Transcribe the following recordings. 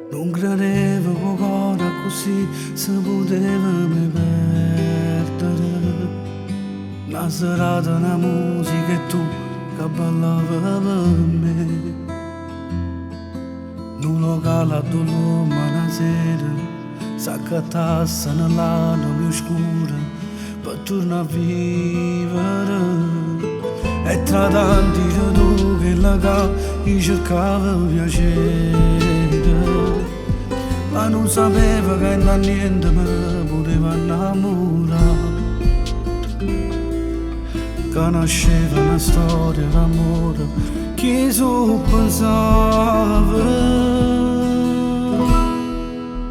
Non credevo che ancora così si poteva mai perdere. Una serata, una musica e tu che ballavi per me. Nel locale a Dolomma una sera s'accattassa nella notte oscura per tornare a vivere. E tra tanti tu che la io cercavo piacere, ma non sapevo che da niente mi poteva innamorare. Conosceva una storia d'amore che so pensava,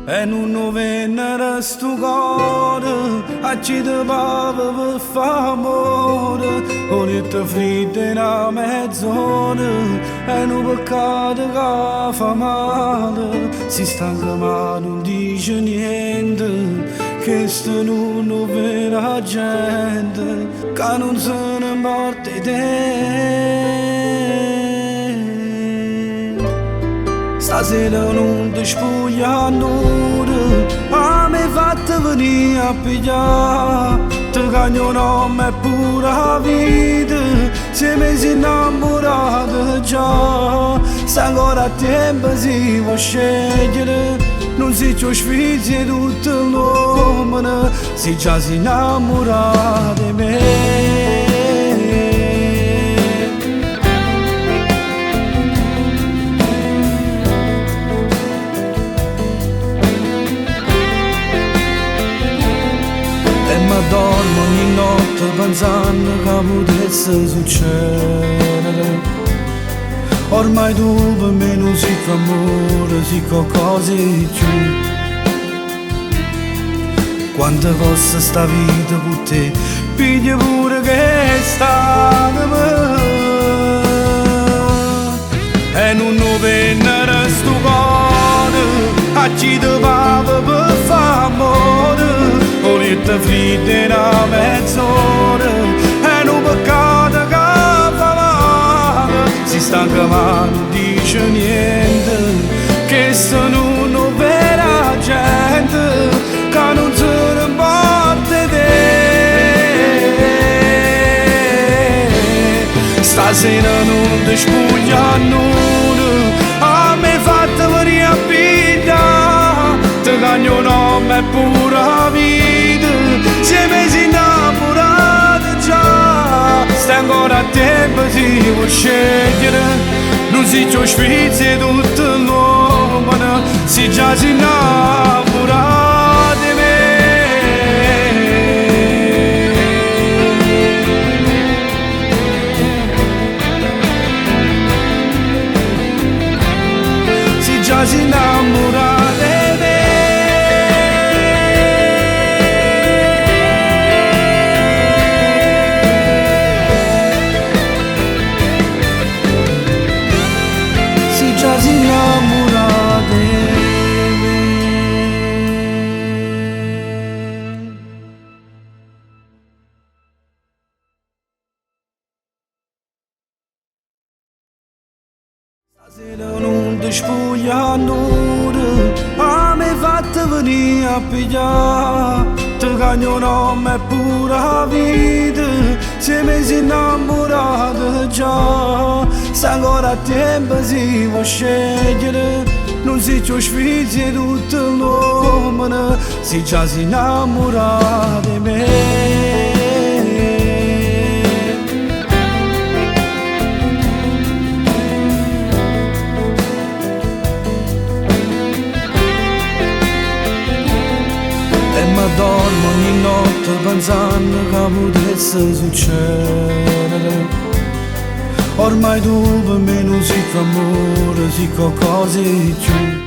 e non venne sto cuore a ci doveva per fare amore. Volete freddo in una mezz'ora e un peccato che fa male. Si stanca ma non dice niente, che sto non vera gente che non se ne morte te. Stasera non ti spoglia nulla, a me fatta venire a pigliare. Ti cagno nome e pure la vita, se mi sei innamorato già. Se ancora a tempo si può scegliere, non si c'ho sfizi tutto l'uomo, si già si innamora di me. Dormo ogni notte pensando che potesse succedere. Ormai tu per me non sei più amore, sei qualcosa di più. Quante cose sta vita con te, piglia pure che sta da me. E non venne sto cuore a ci doveva per fare amore. Volete freddo in una mezz'ora e un peccato che fa male. Si stanca ma non dice niente, che sono una vera gente che non se ne porta te. Stasera non ti spoglia nulla, a me fatta venire a pigliare. Ti cagno nome e pure la vita, se mi sei innamorato già. Stai ancora a tempo si può scegliere, non si c'ho sfizi tutto l'uomo, si già si innamora di me. Si già si innamora di me. Si innamora di me. Stasera non ti spoglia nulla, a me fatta venire a pigliare. Ti cagno nome e pure la vita, se mi sei innamorato già. Se ancora a tempo si può scegliere, non si c'ho sfizi tutto l'uomo, si già si innamora di me. Dormo ogni notte pensando che potesse succedere. Ormai tu per me non sei più amore, sei qualcosa di più.